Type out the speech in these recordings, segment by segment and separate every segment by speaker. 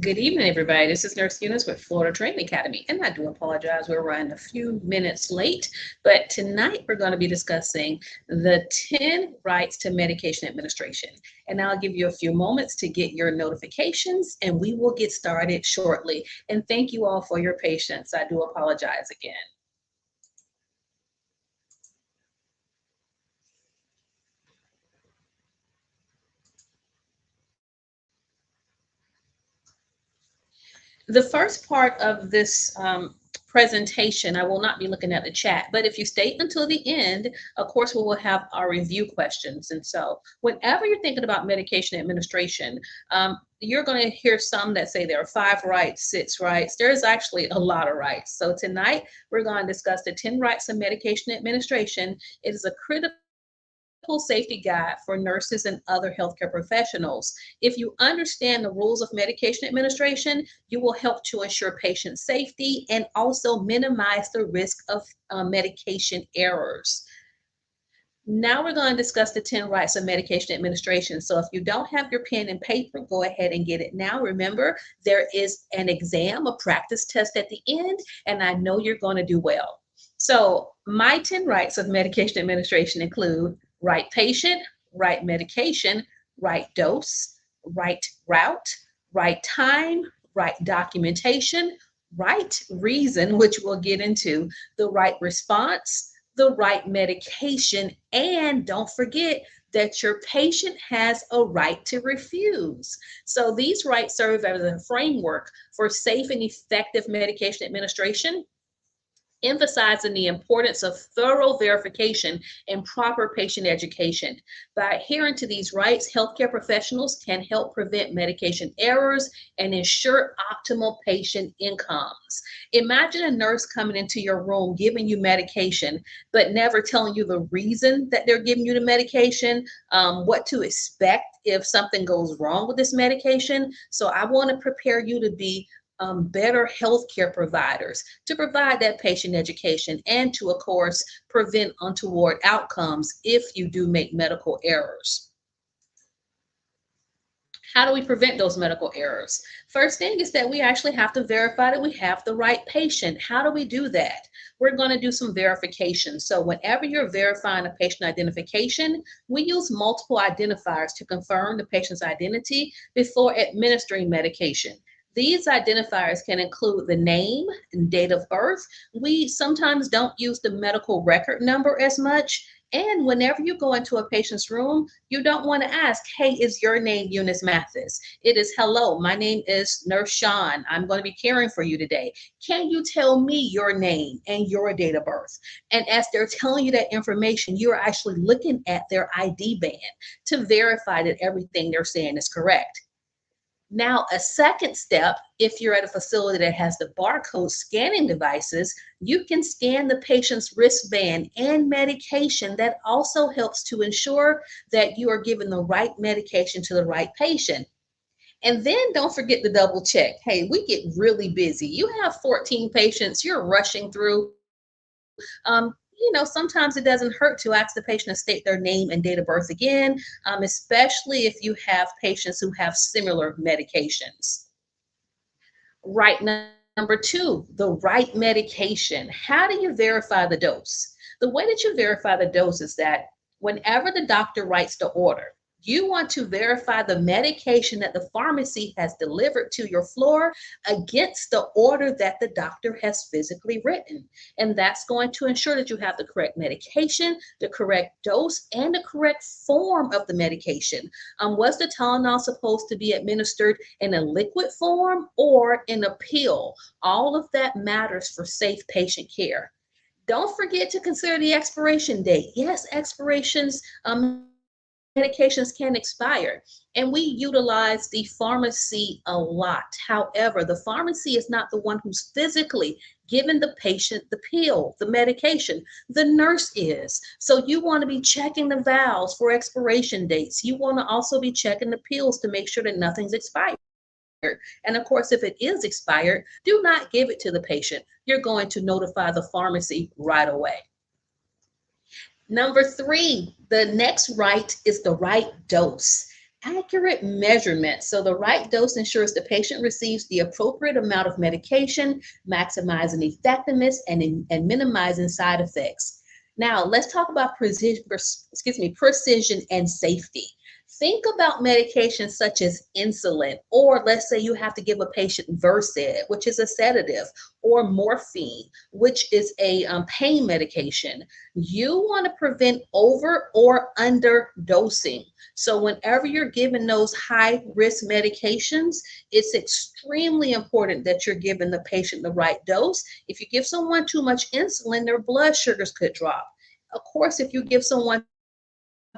Speaker 1: Good evening, everybody. This is Nurse Eunice with Florida Training Academy, and I do apologize. We're running a few minutes late, but tonight we're going to be discussing the 10 rights to medication administration. And I'll give you a few moments to get your notifications, and we will get started shortly. And thank you all for your patience. I do apologize again. The first part of this presentation, I will not be looking at the chat, but if you stay until the end, of course, we will have our review questions. And so whenever you're thinking about medication administration, you're going to hear some that say there are 5 rights, 6 rights. There's actually a lot of rights. So tonight, we're going to discuss the 10 rights of medication administration. It is a critical safety guide for nurses and other healthcare professionals. If you understand the rules of medication administration, you will help to ensure patient safety and also minimize the risk of medication errors. Now we're going to discuss the 10 rights of medication administration. So if you don't have your pen and paper, go ahead and get it now. Remember, there is an exam, a practice test at the end, and I know you're going to do well. So my 10 rights of medication administration include right patient, right medication, right dose, right route, right time, right documentation, right reason, which we'll get into, the right response, the right medication, and don't forget that your patient has a right to refuse. So these rights serve as a framework for safe and effective medication administration, emphasizing the importance of thorough verification and proper patient education. By adhering to these rights, healthcare professionals can help prevent medication errors and ensure optimal patient incomes. Imagine a nurse coming into your room giving you medication, but never telling you the reason that they're giving you the medication, what to expect if something goes wrong with this medication. So I want to prepare you to be better healthcare providers, to provide that patient education, and to, of course, prevent untoward outcomes if you do make medical errors. How do we prevent those medical errors? First thing is that we actually have to verify that we have the right patient. How do we do that? We're going to do some verification. So whenever you're verifying a patient identification, we use multiple identifiers to confirm the patient's identity before administering medication. These identifiers can include the name and date of birth. We sometimes don't use the medical record number as much. And whenever you go into a patient's room, you don't want to ask, hey, is your name Eunice Mathis? It is, hello, my name is Nurse Sean. I'm going to be caring for you today. Can you tell me your name and your date of birth? And as they're telling you that information, you're actually looking at their ID band to verify that everything they're saying is correct. Now, a second step, if you're at a facility that has the barcode scanning devices, you can scan the patient's wristband and medication. That also helps to ensure that you are giving the right medication to the right patient. And then don't forget to double check. Hey, we get really busy. You have 14 patients, you're rushing through. Sometimes it doesn't hurt to ask the patient to state their name and date of birth again, especially if you have patients who have similar medications. Right, number 2, the right medication. How do you verify the dose? The way that you verify the dose is that whenever the doctor writes the order, you want to verify the medication that the pharmacy has delivered to your floor against the order that the doctor has physically written. And that's going to ensure that you have the correct medication, the correct dose, and the correct form of the medication. Was the Tylenol supposed to be administered in a liquid form or in a pill? All of that matters for safe patient care. Don't forget to consider the expiration date. Yes, expirations, medications can expire, and we utilize the pharmacy a lot. However, the pharmacy is not the one who's physically giving the patient the pill, the medication. The nurse is. So you want to be checking the vials for expiration dates. You want to also be checking the pills to make sure that nothing's expired. And of course, if it is expired, do not give it to the patient. You're going to notify the pharmacy right away. Number 3, the next right is the right dose. Accurate measurement. So the right dose ensures the patient receives the appropriate amount of medication, maximizing effectiveness and minimizing side effects. Now let's talk about precision and safety. Think about medications such as insulin, or let's say you have to give a patient Versed, which is a sedative, or morphine, which is a pain medication. You want to prevent over or under dosing. So whenever you're given those high risk medications, it's extremely important that you're giving the patient the right dose. If you give someone too much insulin, their blood sugars could drop. Of course, if you give someone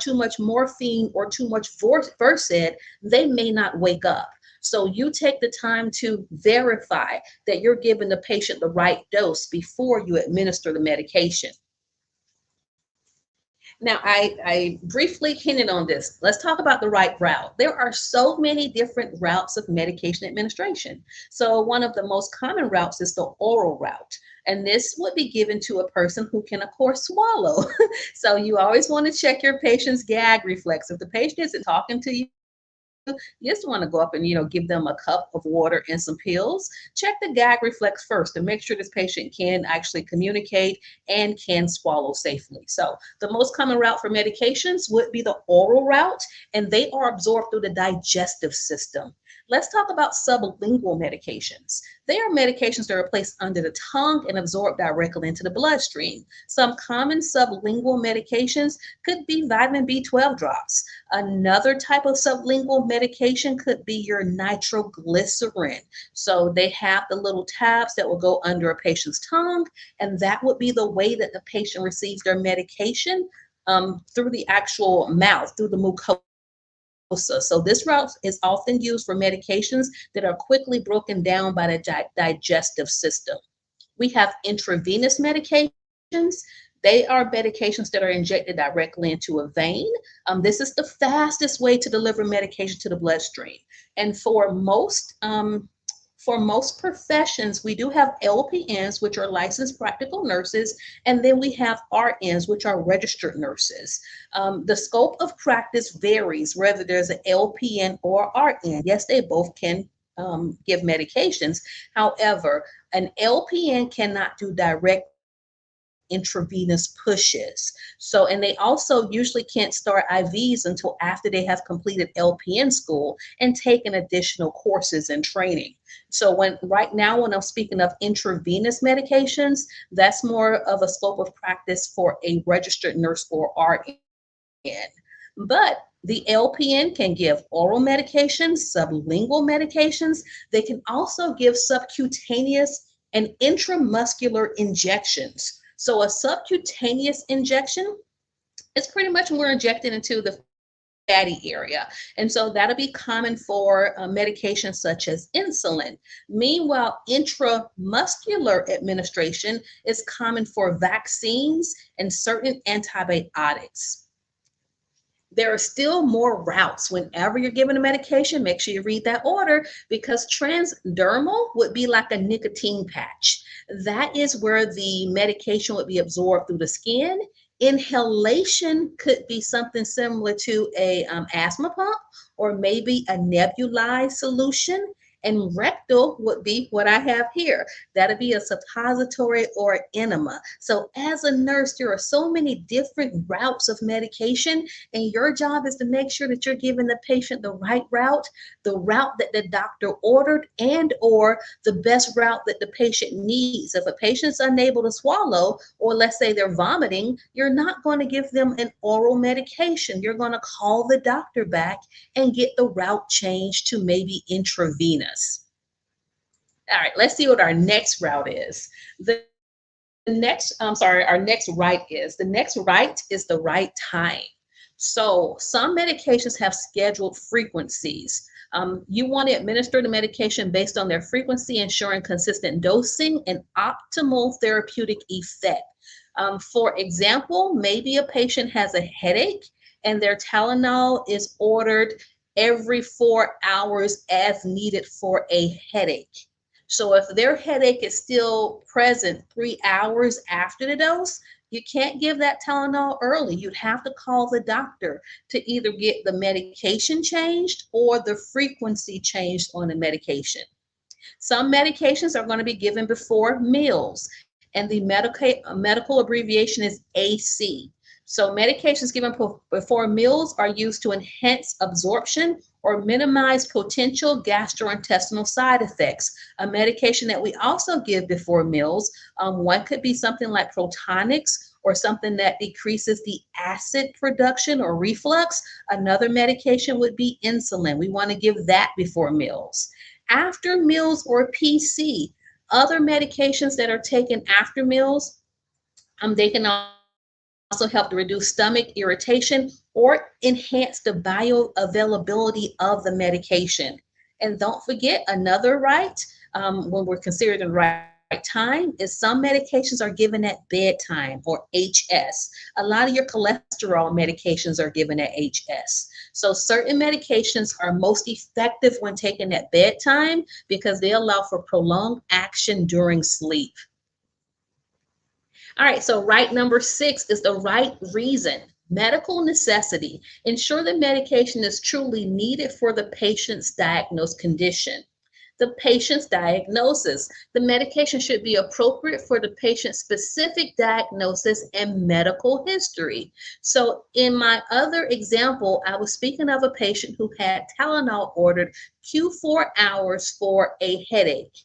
Speaker 1: too much morphine or too much Versed, they may not wake up. So you take the time to verify that you're giving the patient the right dose before you administer the medication. Now, I briefly hinted on this. Let's talk about the right route. There are so many different routes of medication administration. So one of the most common routes is the oral route. And this would be given to a person who can, of course, swallow. So you always want to check your patient's gag reflex. If the patient isn't talking to you, you just want to go up and give them a cup of water and some pills. Check the gag reflex first to make sure this patient can actually communicate and can swallow safely. So the most common route for medications would be the oral route, and they are absorbed through the digestive system. Let's talk about sublingual medications. They are medications that are placed under the tongue and absorbed directly into the bloodstream. Some common sublingual medications could be vitamin B12 drops. Another type of sublingual medication could be your nitroglycerin. So they have the little tabs that will go under a patient's tongue, and that would be the way that the patient receives their medication through the actual mouth, through the mucosa. So this route is often used for medications that are quickly broken down by the digestive system. We have intravenous medications. They are medications that are injected directly into a vein. This is the fastest way to deliver medication to the bloodstream. And for most professions, we do have LPNs, which are licensed practical nurses, and then we have RNs, which are registered nurses. The scope of practice varies whether there's an LPN or RN. Yes, they both can give medications. However, an LPN cannot do direct intravenous pushes. So, and they also usually can't start IVs until after they have completed LPN school and taken additional courses and training. So right now, when I'm speaking of intravenous medications, that's more of a scope of practice for a registered nurse or RN. But the LPN can give oral medications, sublingual medications. They can also give subcutaneous and intramuscular injections. So a subcutaneous injection is pretty much when we're injecting into the fatty area. And so that'll be common for medications such as insulin. Meanwhile, intramuscular administration is common for vaccines and certain antibiotics. There are still more routes. Whenever you're given a medication, make sure you read that order, because transdermal would be like a nicotine patch. That is where the medication would be absorbed through the skin. Inhalation could be something similar to a asthma pump, or maybe a nebulized solution. And rectal would be what I have here. That'd be a suppository or enema. So as a nurse, there are so many different routes of medication, and your job is to make sure that you're giving the patient the right route, the route that the doctor ordered, and or the best route that the patient needs. If a patient's unable to swallow, or let's say they're vomiting, you're not going to give them an oral medication. You're going to call the doctor back and get the route changed to maybe intravenous. All right, let's see what our next route is. Our next right is. The next right is the right time. So some medications have scheduled frequencies. You want to administer the medication based on their frequency, ensuring consistent dosing and optimal therapeutic effect. For example, maybe a patient has a headache and their Tylenol is ordered every 4 hours as needed for a headache. So if their headache is still present 3 hours after the dose, You can't give that Tylenol early. You'd have to call the doctor to either get the medication changed or the frequency changed on the medication. Some medications are going to be given before meals, and the medical abbreviation is AC. So medications given before meals are used to enhance absorption or minimize potential gastrointestinal side effects. A medication that we also give before meals, one could be something like Protonix or something that decreases the acid production or reflux. Another medication would be insulin. We want to give that before meals. After meals or PC, other medications that are taken after meals, they can also help to reduce stomach irritation or enhance the bioavailability of the medication. And don't forget another right, when we're considering the right time, is some medications are given at bedtime or HS. A lot of your cholesterol medications are given at HS. So certain medications are most effective when taken at bedtime because they allow for prolonged action during sleep. All right, so right number 6 is the right reason. Medical necessity. Ensure the medication is truly needed for the patient's diagnosed condition. The patient's diagnosis. The medication should be appropriate for the patient's specific diagnosis and medical history. So in my other example, I was speaking of a patient who had Tylenol ordered Q4 hours for a headache.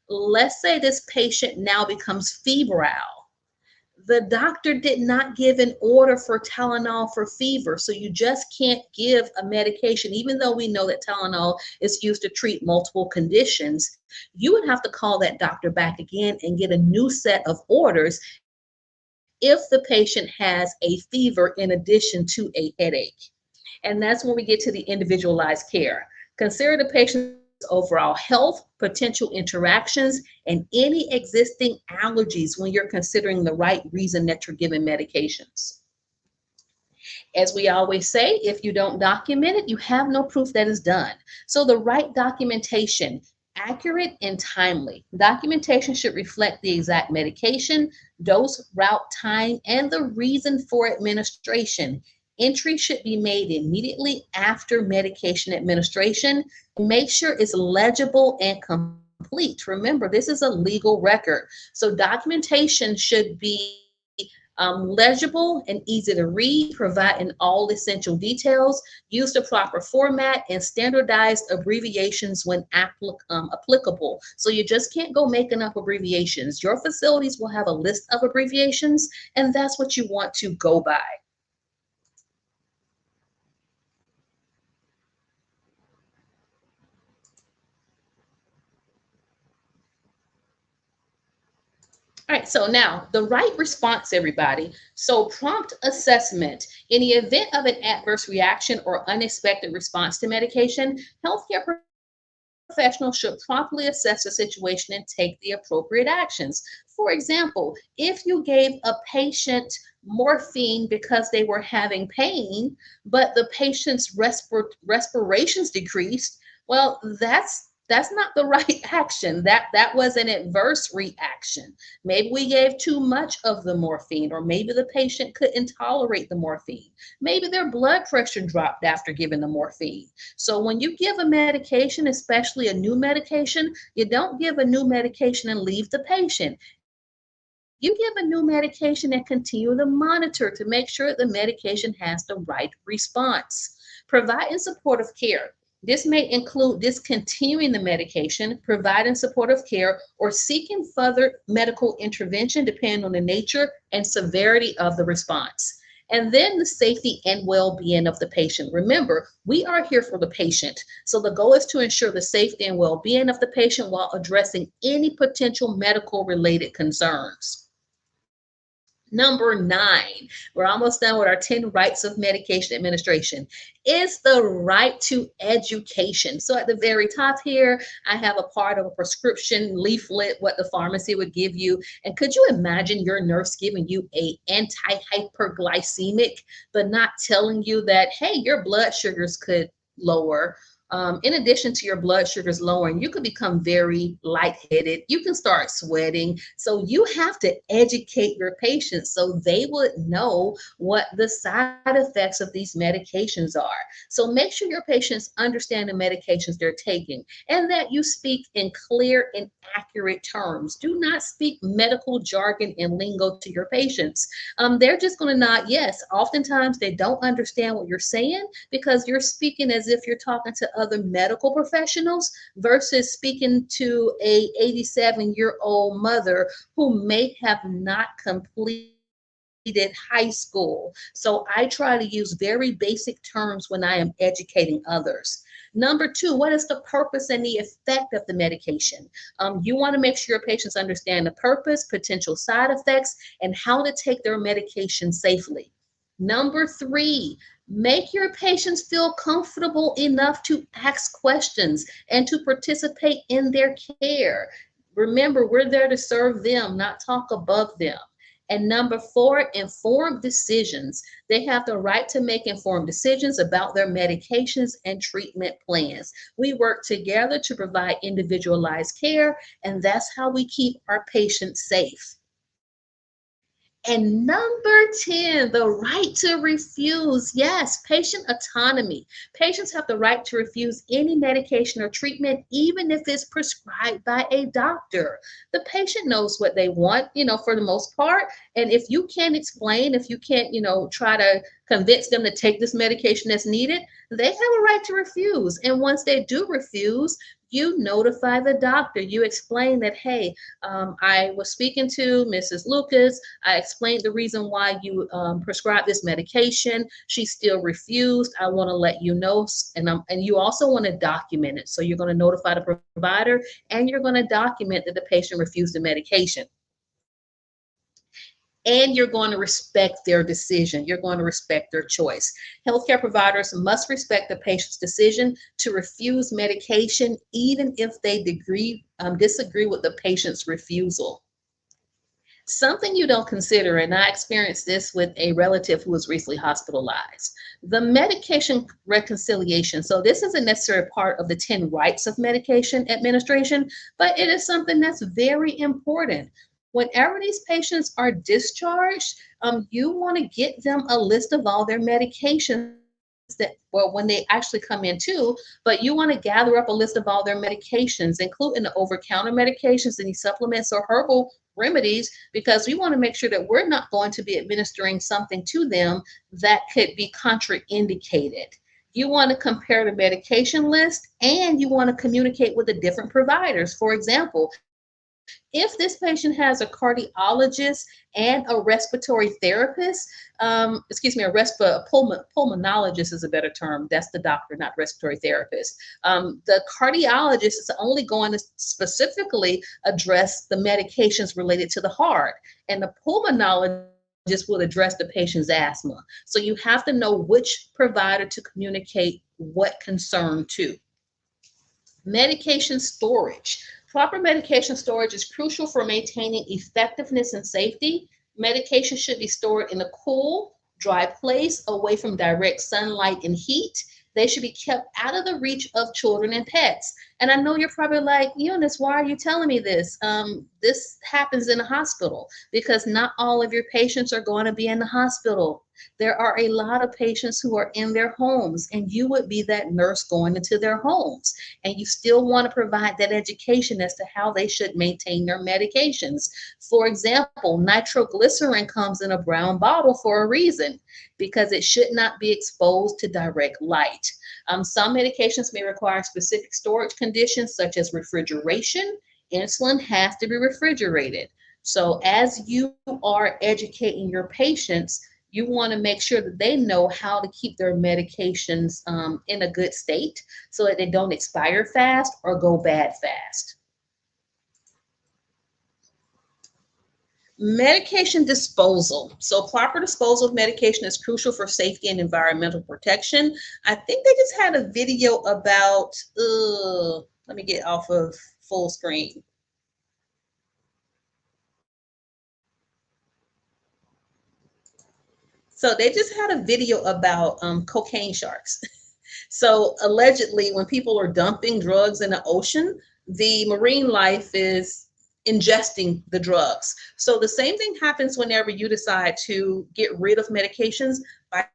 Speaker 1: Let's say this patient now becomes febrile. The doctor did not give an order for Tylenol for fever. So you just can't give a medication, even though we know that Tylenol is used to treat multiple conditions. You would have to call that doctor back again and get a new set of orders if the patient has a fever in addition to a headache. And that's when we get to the individualized care. Consider the patient's overall health, potential interactions, and any existing allergies when you're considering the right reason that you're giving medications. As we always say, if you don't document it, you have no proof that it's done. So the right documentation, accurate and timely. Documentation should reflect the exact medication, dose, route, time, and the reason for administration. Entry should be made immediately after medication administration. Make sure it's legible and complete. Remember, this is a legal record. So documentation should be legible and easy to read, providing all essential details, use the proper format, and standardized abbreviations when applicable. So you just can't go making up abbreviations. Your facilities will have a list of abbreviations, and that's what you want to go by. All right, so now the right response, everybody. So prompt assessment. In the event of an adverse reaction or unexpected response to medication, healthcare professionals should promptly assess the situation and take the appropriate actions. For example, if you gave a patient morphine because they were having pain, but the patient's respirations decreased, well, that's not the right action. That was an adverse reaction. Maybe we gave too much of the morphine, or maybe the patient couldn't tolerate the morphine. Maybe their blood pressure dropped after giving the morphine. So when you give a medication, especially a new medication, you don't give a new medication and leave the patient. You give a new medication and continue to monitor to make sure the medication has the right response. Providing supportive care. This may include discontinuing the medication, providing supportive care, or seeking further medical intervention depending on the nature and severity of the response. And then the safety and well-being of the patient. Remember, we are here for the patient. So the goal is to ensure the safety and well-being of the patient while addressing any potential medical related concerns. Number 9, we're almost done with our 10 rights of medication administration, is the right to education. So at the very top here, I have a part of a prescription leaflet, what the pharmacy would give you. And could you imagine your nurse giving you a anti-hyperglycemic, but not telling you that, hey, your blood sugars could lower, In addition to your blood sugars lowering, you could become very lightheaded. You can start sweating. So you have to educate your patients so they would know what the side effects of these medications are. So make sure your patients understand the medications they're taking and that you speak in clear and accurate terms. Do not speak medical jargon and lingo to your patients. They're just going to nod yes. Oftentimes they don't understand what you're saying because you're speaking as if you're talking to other medical professionals versus speaking to a 87-year-old mother who may have not completed high school. So I try to use very basic terms when I am educating others. Number two, what is the purpose and the effect of the medication? You want to make sure your patients understand the purpose, potential side effects, and how to take their medication safely. Number three, make your patients feel comfortable enough to ask questions and to participate in their care. Remember, we're there to serve them, not talk above them. And number four, informed decisions. They have the right to make informed decisions about their medications and treatment plans. We work together to provide individualized care, and that's how we keep our patients safe. And number 10, the right to refuse. Yes, patient autonomy. Patients have the right to refuse any medication or treatment, even if it's prescribed by a doctor. The patient knows what they want, for the most part. And if you can't explain, if you can't, try to convince them to take this medication that's needed, they have a right to refuse. And once they do refuse, you notify the doctor. You explain that, hey, I was speaking to Mrs. Lucas. I explained the reason why you prescribed this medication. She still refused. I want to let you know, and you also want to document it. So you're going to notify the provider, and you're going to document that the patient refused the medication. And you're going to respect their decision. You're going to respect their choice. Healthcare providers must respect the patient's decision to refuse medication, even if they disagree with the patient's refusal. Something you don't consider, and I experienced this with a relative who was recently hospitalized, the medication reconciliation. So this is a necessary part of the 10 rights of medication administration, but it is something that's very important. Whenever these patients are discharged, you want to get them a list of all their medications when they actually come in too, but you want to gather up a list of all their medications, including the over-counter medications, any supplements or herbal remedies, because we want to make sure that we're not going to be administering something to them that could be contraindicated. You want to compare the medication list, and you want to communicate with the different providers. For example, if this patient has a cardiologist and a respiratory therapist, pulmonologist is a better term. That's the doctor, not respiratory therapist. The cardiologist is only going to specifically address the medications related to the heart, and the pulmonologist will address the patient's asthma. So you have to know which provider to communicate what concern to. Medication storage. Proper medication storage is crucial for maintaining effectiveness and safety. Medication should be stored in a cool, dry place away from direct sunlight and heat. They should be kept out of the reach of children and pets. And I know you're probably like, Eunice, why are you telling me this? This happens in a hospital because not all of your patients are going to be in the hospital. There are a lot of patients who are in their homes, and you would be that nurse going into their homes. And you still want to provide that education as to how they should maintain their medications. For example, nitroglycerin comes in a brown bottle for a reason, because it should not be exposed to direct light. Some medications may require specific storage conditions, such as refrigeration. Insulin has to be refrigerated. So as you are educating your patients, you want to make sure that they know how to keep their medications in a good state so that they don't expire fast or go bad fast. Medication disposal. So proper disposal of medication is crucial for safety and environmental protection. I think they just had a video about, let me get off of full screen. So they just had a video about cocaine sharks. So allegedly, when people are dumping drugs in the ocean, the marine life is ingesting the drugs. So the same thing happens whenever you decide to get rid of medications by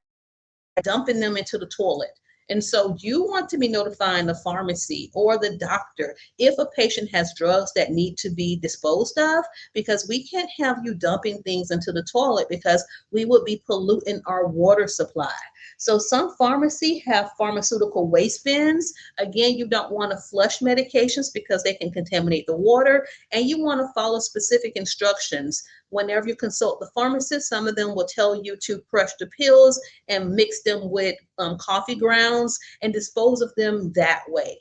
Speaker 1: dumping them into the toilet. And so you want to be notifying the pharmacy or the doctor if a patient has drugs that need to be disposed of, because we can't have you dumping things into the toilet because we would be polluting our water supply. So some pharmacy have pharmaceutical waste bins. Again, you don't want to flush medications because they can contaminate the water, and you want to follow specific instructions. Whenever you consult the pharmacist, some of them will tell you to crush the pills and mix them with coffee grounds and dispose of them that way.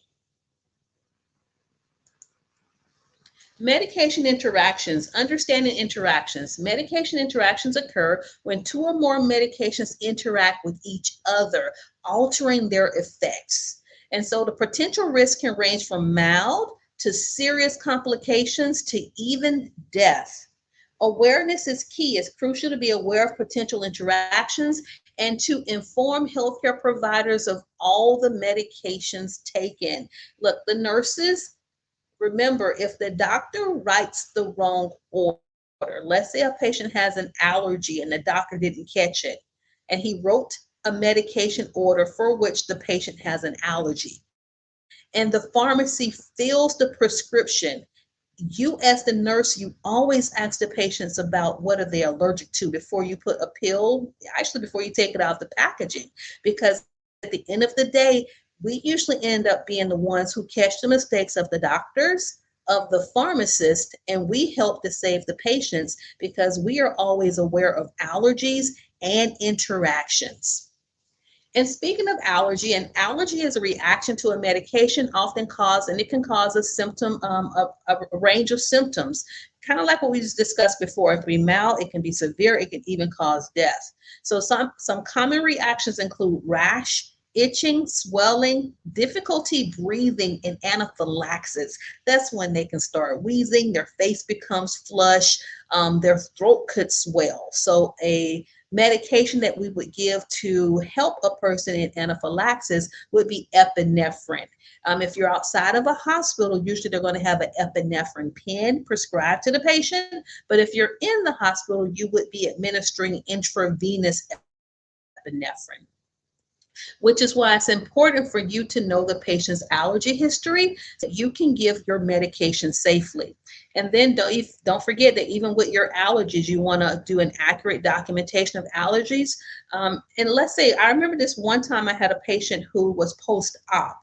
Speaker 1: Medication interactions, understanding interactions. Medication interactions occur when two or more medications interact with each other, altering their effects. And so the potential risk can range from mild to serious complications to even death. Awareness is key. It's crucial to be aware of potential interactions and to inform healthcare providers of all the medications taken. Look, the nurses, remember, if the doctor writes the wrong order, let's say a patient has an allergy and the doctor didn't catch it, and he wrote a medication order for which the patient has an allergy, and the pharmacy fills the prescription, you as the nurse, you always ask the patients about what are they allergic to before you put a pill, actually before you take it out of the packaging, because at the end of the day, we usually end up being the ones who catch the mistakes of the doctors, of the pharmacist, and we help to save the patients because we are always aware of allergies and interactions. And speaking of allergy, an allergy is a reaction to a medication, often cause, and it can cause a symptom, a range of symptoms, kind of like what we just discussed before. It can be mild, it can be severe, it can even cause death. So some common reactions include rash, itching, swelling, difficulty breathing, and anaphylaxis. That's when they can start wheezing, their face becomes flush, their throat could swell. So a medication that we would give to help a person in anaphylaxis would be epinephrine. If you're outside of a hospital, usually they're going to have an epinephrine pen prescribed to the patient. But if you're in the hospital, you would be administering intravenous epinephrine, which is why it's important for you to know the patient's allergy history so you can give your medication safely. And then don't forget that even with your allergies, you want to do an accurate documentation of allergies. And let's say, I remember this one time I had a patient who was post-op.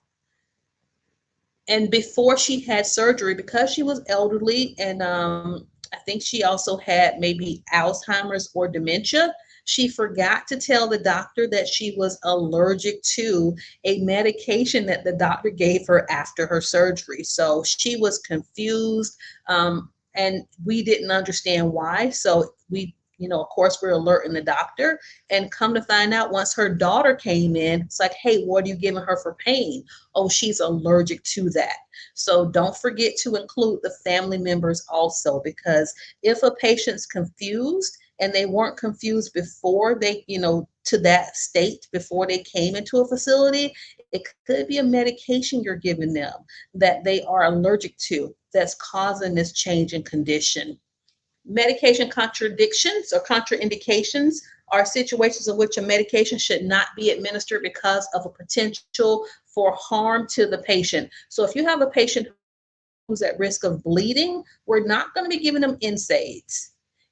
Speaker 1: And before she had surgery, because she was elderly and I think she also had maybe Alzheimer's or dementia, she forgot to tell the doctor that she was allergic to a medication that the doctor gave her after her surgery. So she was confused, and we didn't understand why. So we, of course, we're alerting the doctor, and come to find out once her daughter came in, it's like, hey, what are you giving her for pain? Oh, she's allergic to that. So don't forget to include the family members also, because if a patient's confused and they weren't confused before they, to that state, before they came into a facility, it could be a medication you're giving them that they are allergic to that's causing this change in condition. Medication contradictions or contraindications are situations in which a medication should not be administered because of a potential for harm to the patient. So if you have a patient who's at risk of bleeding, we're not going to be giving them NSAIDs.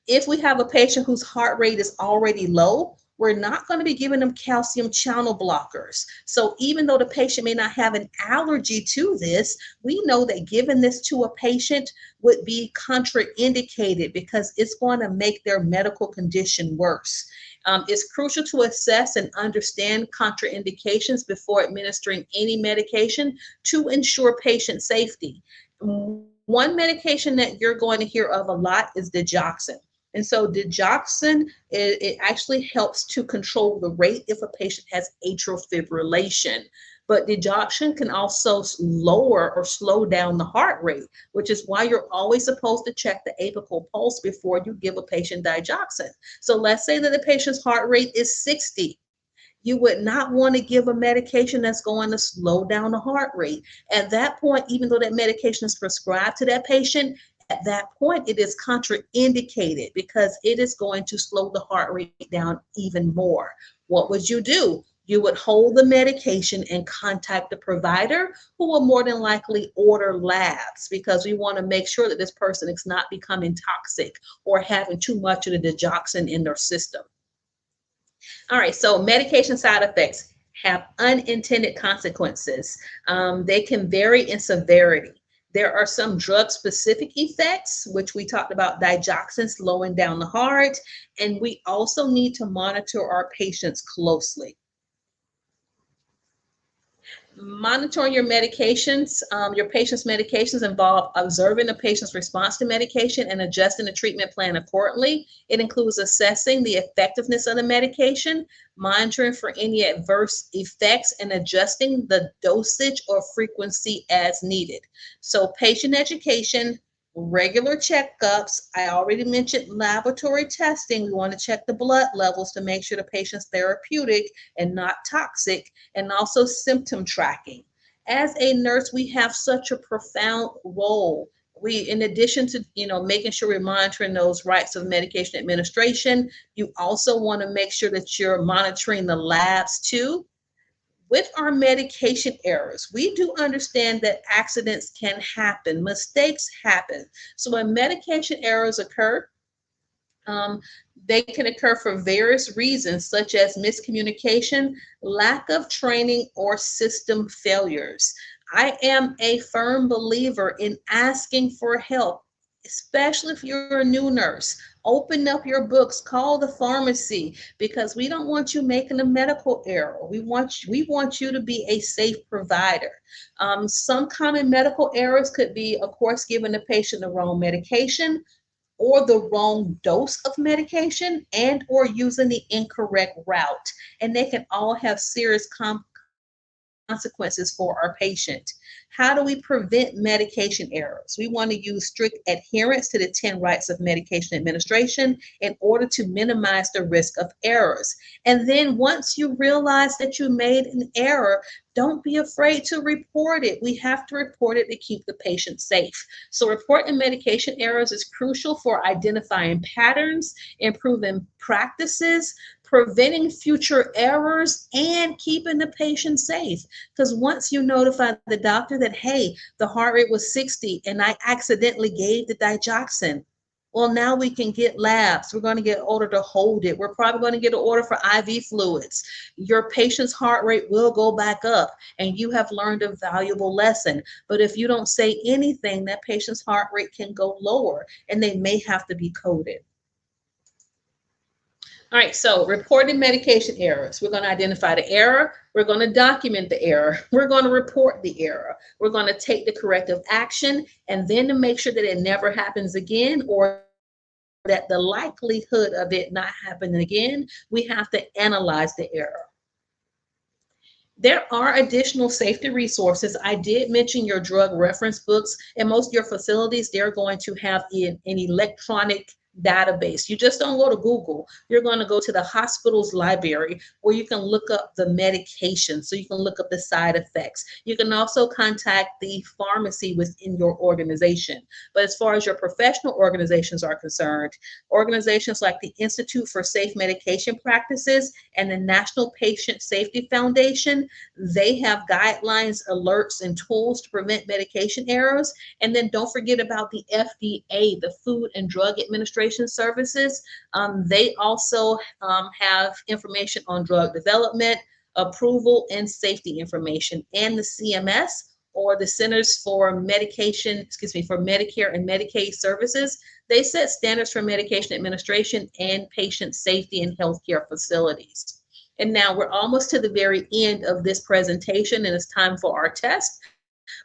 Speaker 1: If we have a patient whose heart rate is already low, we're not going to be giving them calcium channel blockers. So even though the patient may not have an allergy to this, we know that giving this to a patient would be contraindicated because it's going to make their medical condition worse. It's crucial to assess and understand contraindications before administering any medication to ensure patient safety. One medication that you're going to hear of a lot is digoxin. And so digoxin, it actually helps to control the rate if a patient has atrial fibrillation. But digoxin can also lower or slow down the heart rate, which is why you're always supposed to check the apical pulse before you give a patient digoxin. So let's say that the patient's heart rate is 60. You would not want to give a medication that's going to slow down the heart rate. At that point, even though that medication is prescribed to that patient, at that point, it is contraindicated because it is going to slow the heart rate down even more. What would you do? You would hold the medication and contact the provider, who will more than likely order labs, because we want to make sure that this person is not becoming toxic or having too much of the digoxin in their system. All right, so medication side effects have unintended consequences. They can vary in severity. There are some drug specific effects, which we talked about digoxin slowing down the heart, and we also need to monitor our patients closely. Monitoring your patient's medications involve observing the patient's response to medication and adjusting the treatment plan accordingly. It includes assessing the effectiveness of the medication, monitoring for any adverse effects, and adjusting the dosage or frequency as needed. So patient education, regular checkups. I already mentioned laboratory testing. We want to check the blood levels to make sure the patient's therapeutic and not toxic, and also symptom tracking. As a nurse, we have such a profound role. We, in addition to making sure we're monitoring those rights of medication administration, you also want to make sure that you're monitoring the labs too. With our medication errors, we do understand that accidents can happen, mistakes happen. So when medication errors occur, um, they can occur for various reasons, such as miscommunication, lack of training, or system failures. I am a firm believer in asking for help, especially if you're a new nurse. Open up your books, call the pharmacy, because we don't want you making a medical error. We want you to be a safe provider. Some common medical errors could be, of course, giving the patient the wrong medication, or the wrong dose of medication, and or using the incorrect route. And they can all have serious consequences for our patient. How do we prevent medication errors? We want to use strict adherence to the 10 rights of medication administration in order to minimize the risk of errors. And then once you realize that you made an error, don't be afraid to report it. We have to report it to keep the patient safe. So reporting medication errors is crucial for identifying patterns, improving practices, preventing future errors, and keeping the patient safe. Because once you notify the doctor that, hey, the heart rate was 60 and I accidentally gave the digoxin, well, now we can get labs. We're going to get an order to hold it. We're probably going to get an order for IV fluids. Your patient's heart rate will go back up, and you have learned a valuable lesson. But if you don't say anything, that patient's heart rate can go lower, and they may have to be coded. All right, so reporting medication errors. We're going to identify the error. We're going to document the error. We're going to report the error. We're going to take the corrective action, and then to make sure that it never happens again, or that the likelihood of it not happening again, we have to analyze the error. There are additional safety resources. I did mention your drug reference books. In most of your facilities, they're going to have an electronic database. You just don't go to Google. You're going to go to the hospital's library, where you can look up the medication, so you can look up the side effects. You can also contact the pharmacy within your organization. But as far as your professional organizations are concerned, organizations like the Institute for Safe Medication Practices and the National Patient Safety Foundation, they have guidelines, alerts, and tools to prevent medication errors. And then don't forget about the FDA, the Food and Drug Administration services. They also have information on drug development, approval, and safety information. And the CMS, or the Centers for for Medicare and Medicaid Services, they set standards for medication administration and patient safety in healthcare facilities. And now we're almost to the very end of this presentation, and it's time for our test.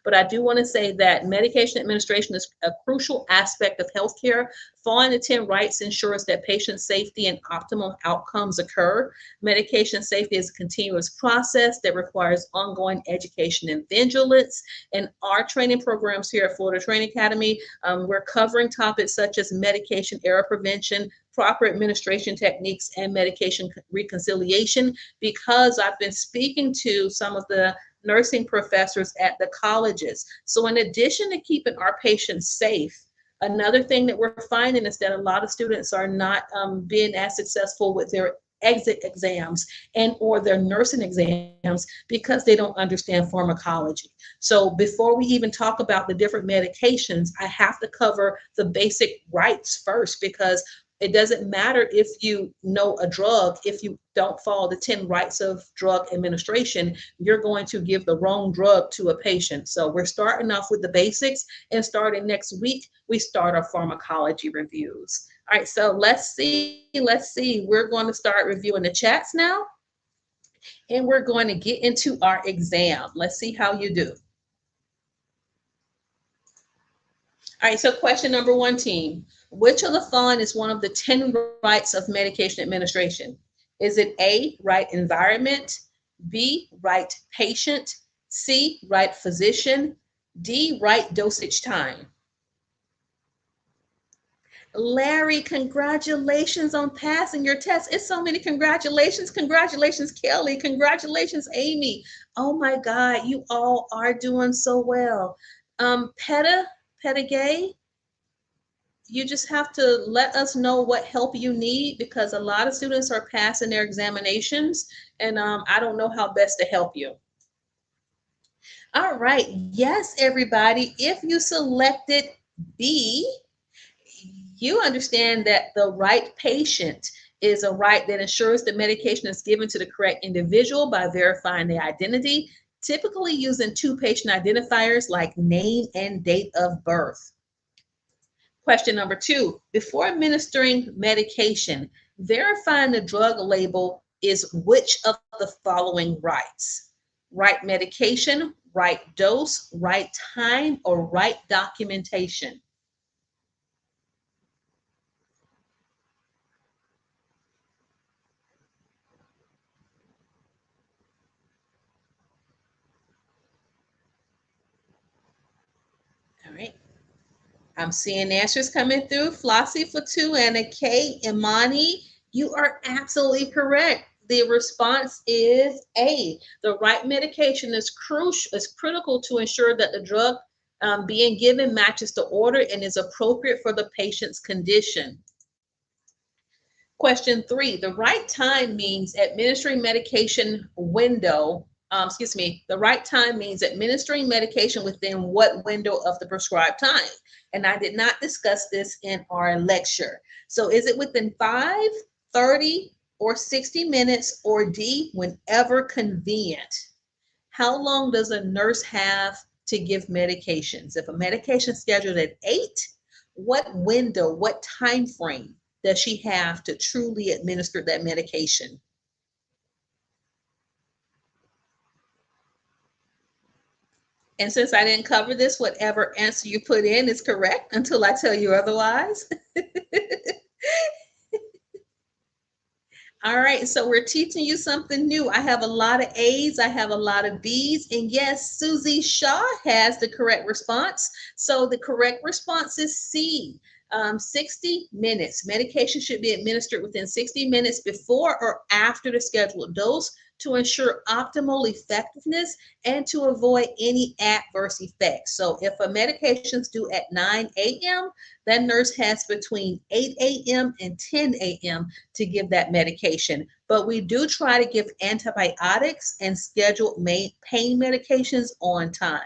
Speaker 1: But I do want to say that medication administration is a crucial aspect of healthcare. Following the 10 rights ensures that patient safety and optimal outcomes occur. Medication safety is a continuous process that requires ongoing education and vigilance. In our training programs here at Florida Training Academy, we're covering topics such as medication error prevention, proper administration techniques, and medication reconciliation, because I've been speaking to some of the nursing professors at the colleges. So in addition to keeping our patients safe, another thing that we're finding is that a lot of students are not being as successful with their exit exams and or their nursing exams because they don't understand pharmacology. So before we even talk about the different medications, I have to cover the basic rights first, because it doesn't matter if you know a drug, if you don't follow the 10 rights of drug administration, you're going to give the wrong drug to a patient. So we're starting off with the basics, and starting next week, we start our pharmacology reviews. All right, so let's see. We're going to start reviewing the chats now, and we're going to get into our exam. Let's see how you do. All right, so question number one, team. Which of the following is one of the 10 rights of medication administration? Is it A, right environment, B, right patient, C, right physician, D, right dosage time? Larry, congratulations on passing your test. It's so many congratulations. Congratulations, Kelly. Congratulations, Amy. Oh my God, you all are doing so well. Petta Gay, you just have to let us know what help you need, because a lot of students are passing their examinations, and I don't know how best to help you. All right, yes, everybody, if you selected B, you understand that the right patient is a right that ensures the medication is given to the correct individual by verifying their identity, typically using two patient identifiers like name and date of birth. Question number two, before administering medication, verifying the drug label is which of the following rights? Right medication, right dose, right time, or right documentation? All right. I'm seeing answers coming through. Flossie for two, and a K. Imani, you are absolutely correct. The response is A. The right medication is crucial, is critical to ensure that the drug being given matches the order and is appropriate for the patient's condition. Question three, the right time means administering medication window, the right time means administering medication within what window of the prescribed time? And I did not discuss this in our lecture. So is it within 5, 30, or 60 minutes, or D, whenever convenient? How long does a nurse have to give medications? If a medication is scheduled at 8, what window, what time frame does she have to truly administer that medication? And since I didn't cover this, whatever answer you put in is correct until I tell you otherwise. All right, so we're teaching you something new. I have a lot of A's, I have a lot of B's, and yes, Susie Shaw has the correct response. So the correct response is C. 60 minutes. Medication should be administered within 60 minutes before or after the scheduled dose to ensure optimal effectiveness and to avoid any adverse effects. So if a medication is due at 9 a.m., that nurse has between 8 a.m. and 10 a.m. to give that medication. But we do try to give antibiotics and scheduled pain medications on time.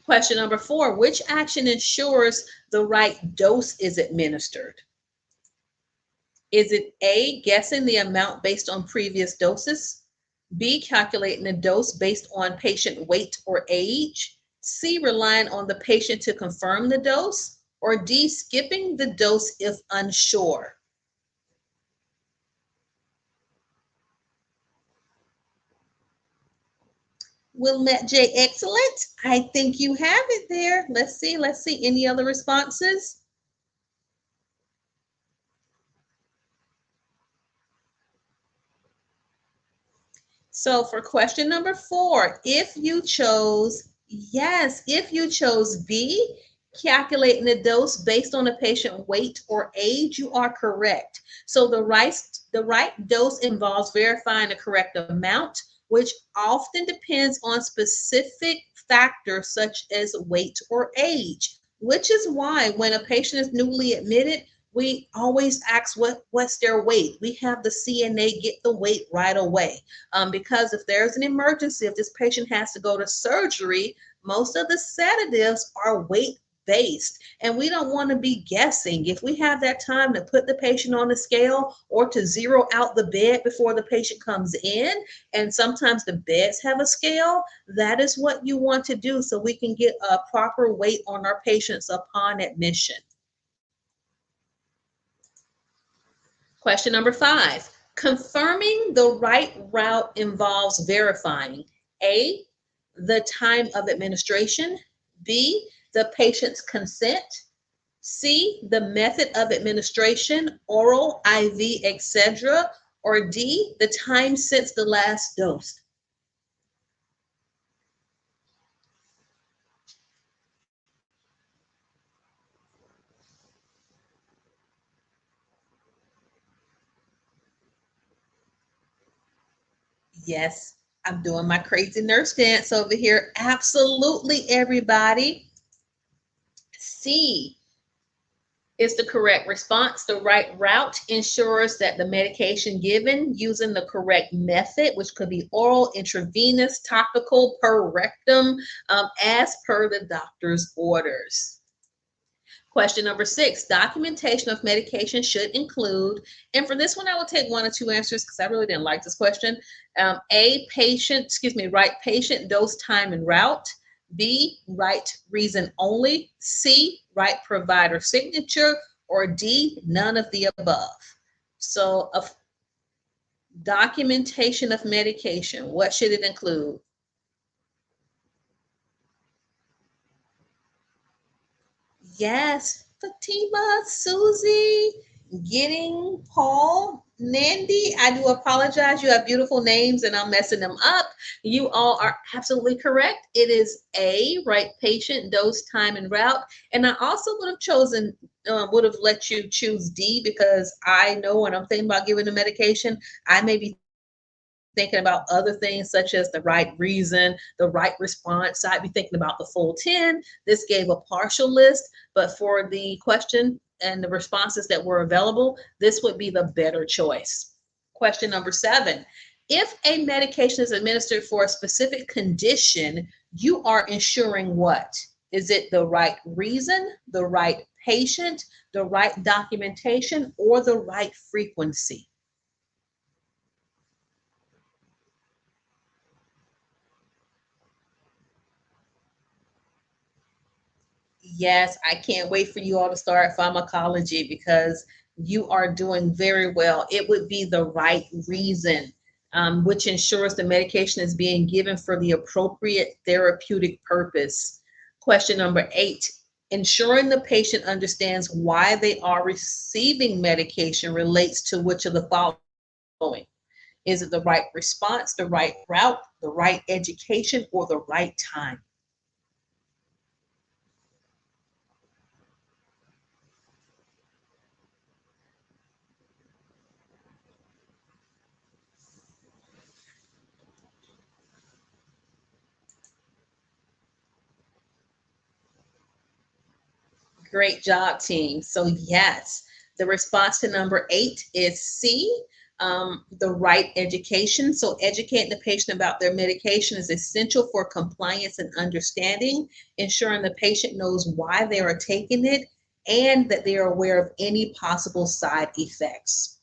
Speaker 1: Question number 4, which action ensures the right dose is administered? Is it A, guessing the amount based on previous doses? B, calculating the dose based on patient weight or age? C, relying on the patient to confirm the dose? Or D, skipping the dose if unsure? Wilmette J, excellent. I think you have it there. Let's see. Any other responses? So for question number 4, if you chose B, calculating the dose based on the patient weight or age, you are correct. So the right dose involves verifying the correct amount, which often depends on specific factors such as weight or age, which is why when a patient is newly admitted, we always ask what's their weight. We have the CNA get the weight right away, because if there's an emergency, if this patient has to go to surgery, most of the sedatives are weight based, and we don't want to be guessing. If we have that time to put the patient on the scale or to zero out the bed before the patient comes in, and sometimes the beds have a scale, that is what you want to do so we can get a proper weight on our patients upon admission. Question number 5. Confirming the right route involves verifying A, the time of administration, B, the patient's consent, C, the method of administration, oral, IV, etc., or D, the time since the last dose. Yes, I'm doing my crazy nurse dance over here. Absolutely, everybody. C is the correct response. The right route ensures that the medication given using the correct method, which could be oral, intravenous, topical, per rectum, as per the doctor's orders. Question number 6, documentation of medication should include, and for this one, I will take one or two answers because I really didn't like this question. Right patient, dose, time, and route. B, right reason only. C, right provider signature. Or D, none of the above. So, documentation of medication, what should it include? Yes, Fatima, Susie, Getting, Paul, Nandy. I do apologize. You have beautiful names and I'm messing them up. You all are absolutely correct. It is A, right patient, dose, time, and route. And I also would have let you choose D because I know when I'm thinking about giving the medication, I may be thinking about other things such as the right reason, the right response. I'd be thinking about the full 10. This gave a partial list, but for the question and the responses that were available, this would be the better choice. Question number 7. If a medication is administered for a specific condition, you are ensuring what? Is it the right reason, the right patient, the right documentation, or the right frequency? Yes, I can't wait for you all to start pharmacology because you are doing very well. It would be the right reason, which ensures the medication is being given for the appropriate therapeutic purpose. Question number 8, ensuring the patient understands why they are receiving medication relates to which of the following? Is it the right response, the right route, the right education, or the right time? Great job, team. So, yes, the response to number 8 is C, the right education. So, educating the patient about their medication is essential for compliance and understanding, ensuring the patient knows why they are taking it and that they are aware of any possible side effects.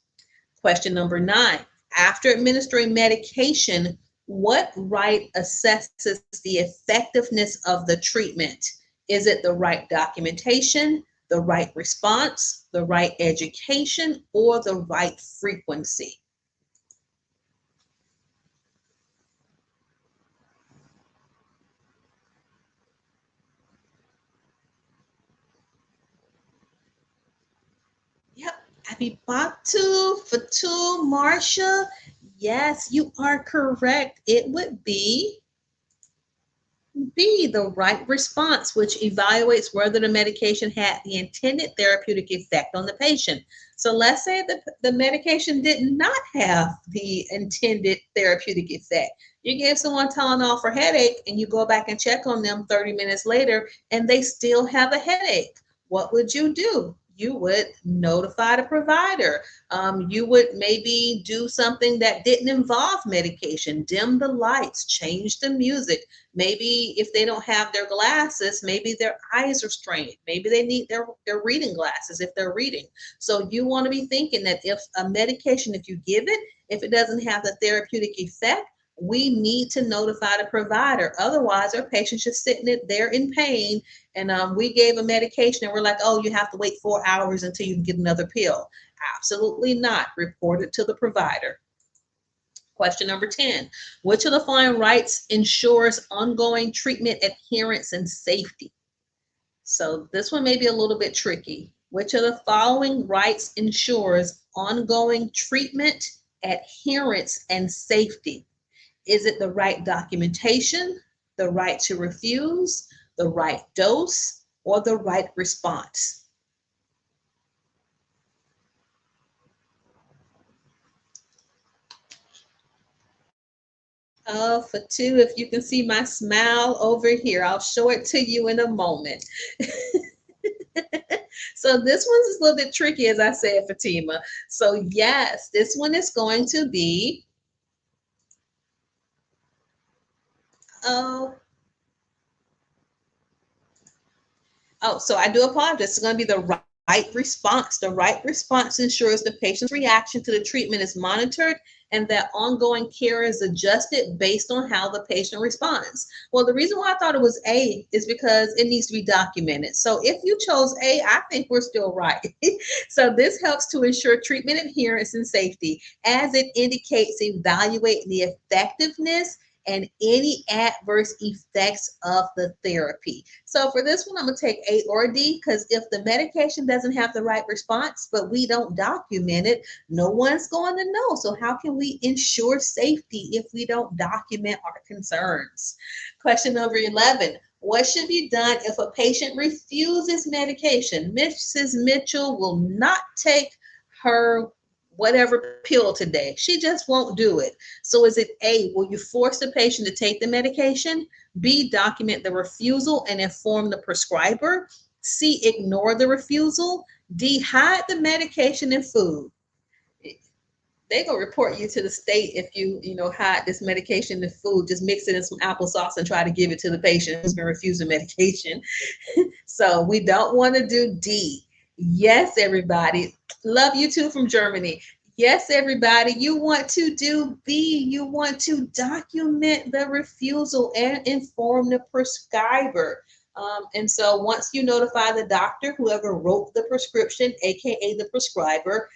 Speaker 1: Question number 9. After administering medication, what right assesses the effectiveness of the treatment? Is it the right documentation, the right response, the right education, or the right frequency? Yep. Abibatu, Fatu, Marsha. Yes, you are correct. It would be B, the right response, which evaluates whether the medication had the intended therapeutic effect on the patient. So let's say the medication did not have the intended therapeutic effect. You give someone Tylenol for headache and you go back and check on them 30 minutes later and they still have a headache. What would you do? You would notify the provider. You would maybe do something that didn't involve medication, dim the lights, change the music. Maybe if they don't have their glasses, maybe their eyes are strained. Maybe they need their reading glasses if they're reading. So you want to be thinking that if a medication, if you give it, if it doesn't have the therapeutic effect, we need to notify the provider. Otherwise, our patient's just sitting there in pain, and we gave a medication, and we're like, oh, you have to wait 4 hours until you can get another pill. Absolutely not. Report it to the provider. Question number 10, which of the following rights ensures ongoing treatment adherence and safety? So this one may be a little bit tricky. Which of the following rights ensures ongoing treatment adherence and safety? Is it the right documentation, the right to refuse, the right dose, or the right response? Oh, for two, if you can see my smile over here, I'll show it to you in a moment. So this one's a little bit tricky, as I said, Fatima. So yes, this one is going to be, oh, so I do apologize. It's going to be the right response. The right response ensures the patient's reaction to the treatment is monitored and that ongoing care is adjusted based on how the patient responds. Well, the reason why I thought it was A is because it needs to be documented. So if you chose A, I think we're still right. So this helps to ensure treatment adherence and safety as it indicates evaluating the effectiveness and any adverse effects of the therapy. So for this one, I'm gonna take A or D, because if the medication doesn't have the right response, but we don't document it, no one's going to know. So how can we ensure safety if we don't document our concerns? Question number 11. What should be done if a patient refuses medication? Mrs. Mitchell will not take her whatever pill today. She just won't do it. So is it A, will you force the patient to take the medication? B, document the refusal and inform the prescriber? C, ignore the refusal? D, hide the medication and food? They gonna report you to the state if you hide this medication and food, just mix it in some applesauce and try to give it to the patient who's been refusing medication. So we don't want to do D. Yes, everybody. Love you too from Germany. Yes, everybody, you want to do B. You want to document the refusal and inform the prescriber. And so once you notify the doctor, whoever wrote the prescription, aka the prescriber,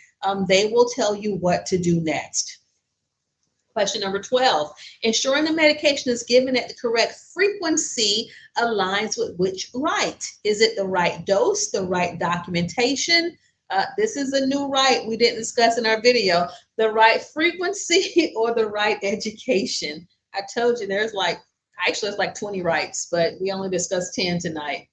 Speaker 1: they will tell you what to do next. Question number 12, ensuring the medication is given at the correct frequency aligns with which right? Is it the right dose, the right documentation? This is a new right we didn't discuss in our video. The right frequency or the right education? I told you there's actually it's like 20 rights, but we only discussed 10 tonight.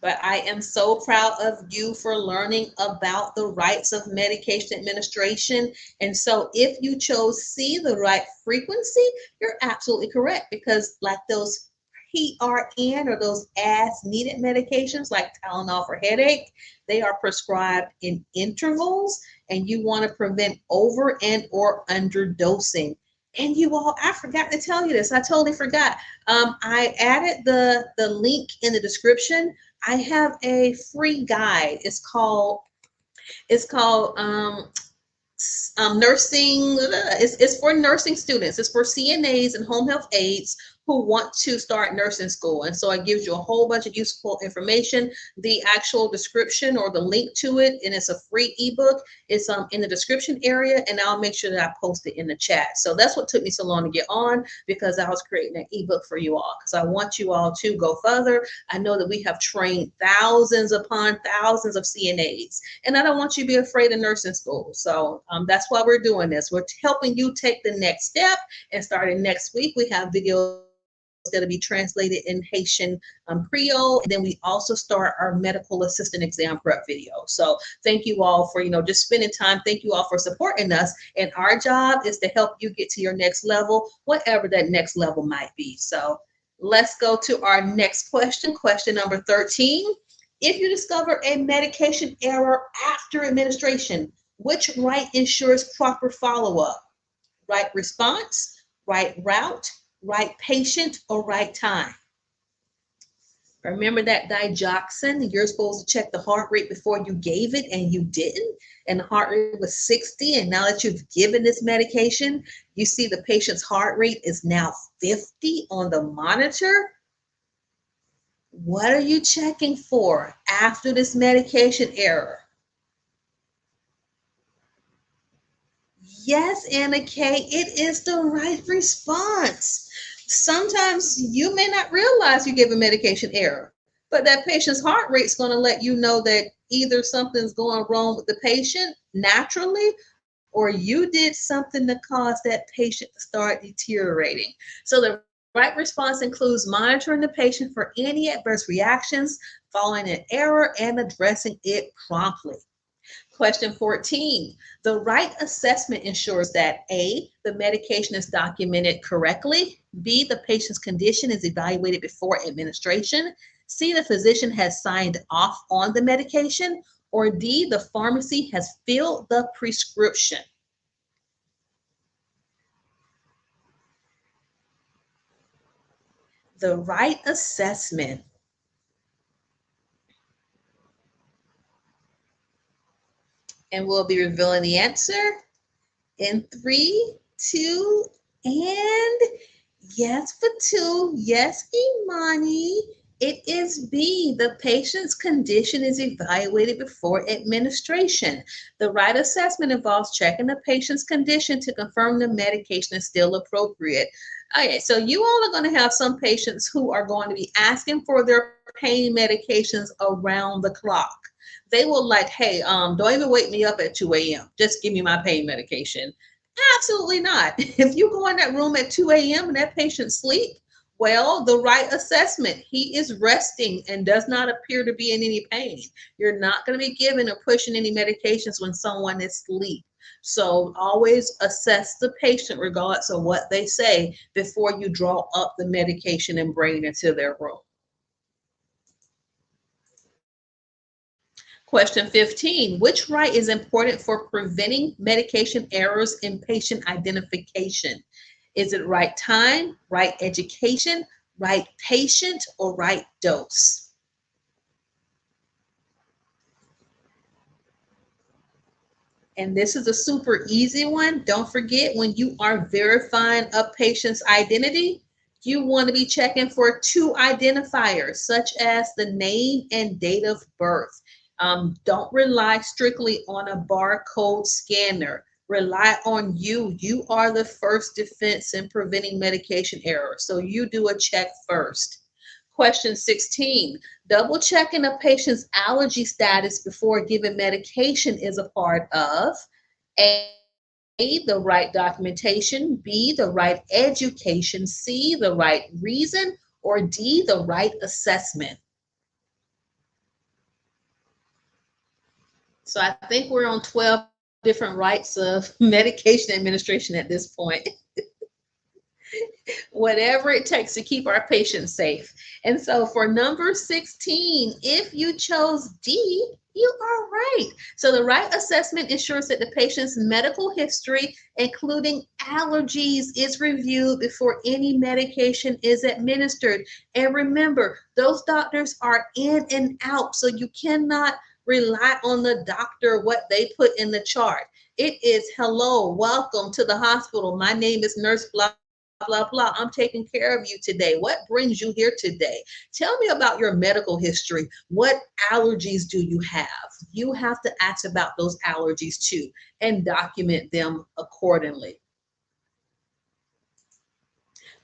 Speaker 1: But I am so proud of you for learning about the rights of medication administration. And so if you chose C, the right frequency, you're absolutely correct, because like those PRN or those as needed medications like Tylenol for headache, they are prescribed in intervals, and you want to prevent over and or underdosing. And you all, I forgot to tell you this. I totally forgot. I added the link in the description. I have a free guide. It's called nursing. It's for nursing students. It's for CNAs and home health aides who want to start nursing school. And so it gives you a whole bunch of useful information. The actual description or the link to it, and it's a free ebook. It's in the description area, and I'll make sure that I post it in the chat. So that's what took me so long to get on, because I was creating an ebook for you all, because I want you all to go further. I know that we have trained thousands upon thousands of CNAs, and I don't want you to be afraid of nursing school. So that's why we're doing this. We're helping you take the next step, and starting next week, we have videos that will be translated in Haitian Creole. And then we also start our medical assistant exam prep video. So thank you all for, just spending time. Thank you all for supporting us. And our job is to help you get to your next level, whatever that next level might be. So let's go to our next question. Question number 13. If you discover a medication error after administration, which right ensures proper follow-up? Right response, right route, right patient, or right time? Remember that digoxin, you're supposed to check the heart rate before you gave it, and you didn't, and the heart rate was 60, and now that you've given this medication, you see the patient's heart rate is now 50 on the monitor. What are you checking for after this medication error? Yes, Anna Kay, it is the right response. Sometimes you may not realize you gave a medication error, but that patient's heart rate is going to let you know that either something's going wrong with the patient naturally, or you did something to cause that patient to start deteriorating. So the right response includes monitoring the patient for any adverse reactions, following an error, and addressing it promptly. Question 14, the right assessment ensures that A, the medication is documented correctly, B, the patient's condition is evaluated before administration, C, the physician has signed off on the medication, or D, the pharmacy has filled the prescription. The right assessment. And we'll be revealing the answer in 3, 2, and yes for 2. Yes, Imani. It is B. The patient's condition is evaluated before administration. The right assessment involves checking the patient's condition to confirm the medication is still appropriate. Okay, so you all are going to have some patients who are going to be asking for their pain medications around the clock. They will like, hey, don't even wake me up at 2 a.m. Just give me my pain medication. Absolutely not. If you go in that room at 2 a.m. and that patient sleep, well, the right assessment, he is resting and does not appear to be in any pain. You're not going to be giving or pushing any medications when someone is asleep. So always assess the patient regardless of what they say before you draw up the medication and bring it into their room. Question 15, which right is important for preventing medication errors in patient identification? Is it right time, right education, right patient, or right dose? And this is a super easy one. Don't forget, when you are verifying a patient's identity, you want to be checking for 2 identifiers, such as the name and date of birth. Don't rely strictly on a barcode scanner. Rely on you. You are the first defense in preventing medication errors. So you do a check first. Question 16, double checking a patient's allergy status before giving medication is a part of A, the right documentation, B, the right education, C, the right reason, or D, the right assessment. So I think we're on 12 different rights of medication administration at this point. Whatever it takes to keep our patients safe. And so for number 16, if you chose D, you are right. So the right assessment ensures that the patient's medical history, including allergies, is reviewed before any medication is administered. And remember, those doctors are in and out, so you cannot rely on the doctor, what they put in the chart. It is, hello, welcome to the hospital. My name is Nurse Blah blah, blah. I'm taking care of you today. What brings you here today? Tell me about your medical history. What allergies do you have? You have to ask about those allergies too and document them accordingly.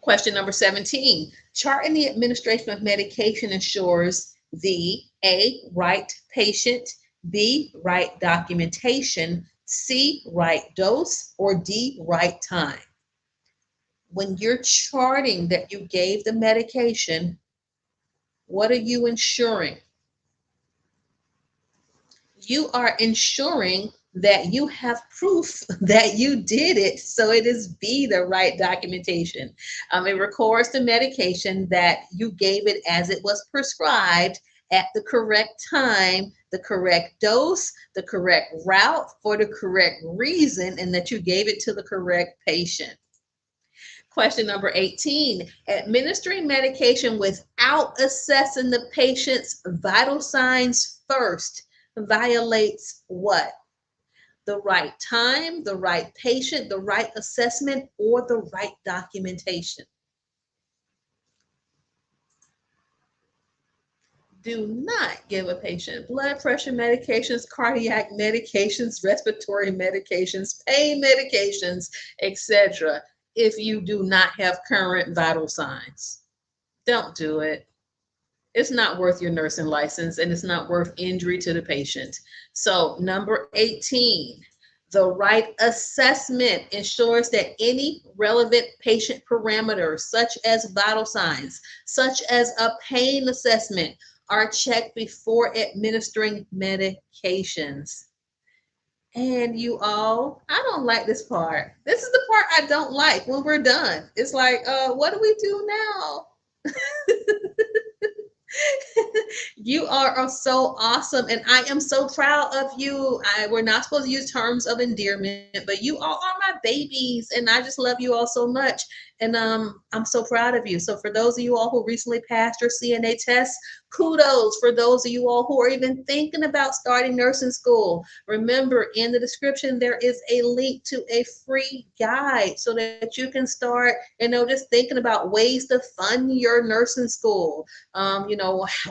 Speaker 1: Question number 17. Charting the administration of medication ensures the A, right patient, B, right documentation, C, right dose, or D, right time. When you're charting that you gave the medication, what are you ensuring? You are ensuring that you have proof that you did it. So it is B, the right documentation. It records the medication that you gave it as it was prescribed at the correct time, the correct dose, the correct route for the correct reason, and that you gave it to the correct patient. Question number 18, administering medication without assessing the patient's vital signs first violates what? The right time, the right patient, the right assessment, or the right documentation. Do not give a patient blood pressure medications, cardiac medications, respiratory medications, pain medications, etc. if you do not have current vital signs. Don't do it. It's not worth your nursing license, and it's not worth injury to the patient. So number 18, the right assessment ensures that any relevant patient parameters, such as vital signs, such as a pain assessment, are checked before administering medications. And you all, I don't like this part. This is the part I don't like when we're done. It's like, what do we do now? You are so awesome, and I am so proud of you. We're not supposed to use terms of endearment, but you all are my babies, and I just love you all so much. And I'm so proud of you. So for those of you all who recently passed your CNA test, kudos. For those of you all who are even thinking about starting nursing school, remember in the description there is a link to a free guide so that you can start, just thinking about ways to fund your nursing school.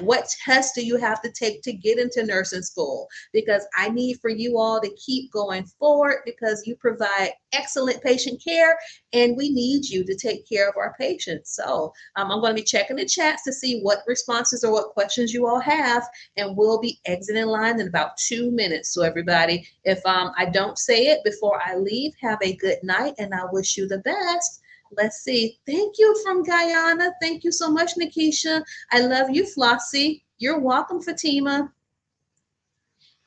Speaker 1: What tests do you have to take to get into nursing school? Because I need for you all to keep going forward, because you provide excellent patient care, and we need you to take care of our patients. So I'm going to be checking the chats to see what responses or what questions you all have, and we'll be exiting line in about 2 minutes. So everybody, if I don't say it before I leave, have a good night, and I wish you the best. Let's see. Thank you from Guyana. Thank you so much, Nikisha. I love you, Flossie. You're welcome, Fatima.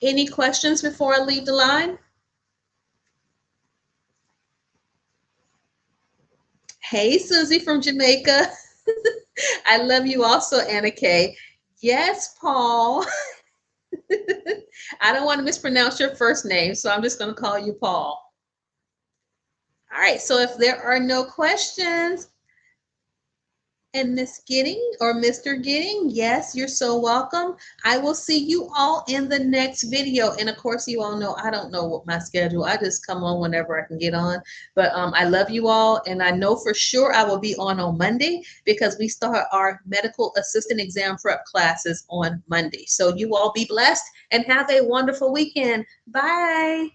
Speaker 1: Any questions before I leave the line? Hey, Susie from Jamaica. I love you also, Anna Kay. Yes, Paul. I don't want to mispronounce your first name, so I'm just going to call you Paul. All right, so if there are no questions, and Miss Gidding or Mr. Gidding, yes, you're so welcome. I will see you all in the next video. And of course, you all know I don't know what my schedule. I just come on whenever I can get on. But I love you all, and I know for sure I will be on Monday, because we start our medical assistant exam prep classes on Monday. So you all be blessed and have a wonderful weekend. Bye.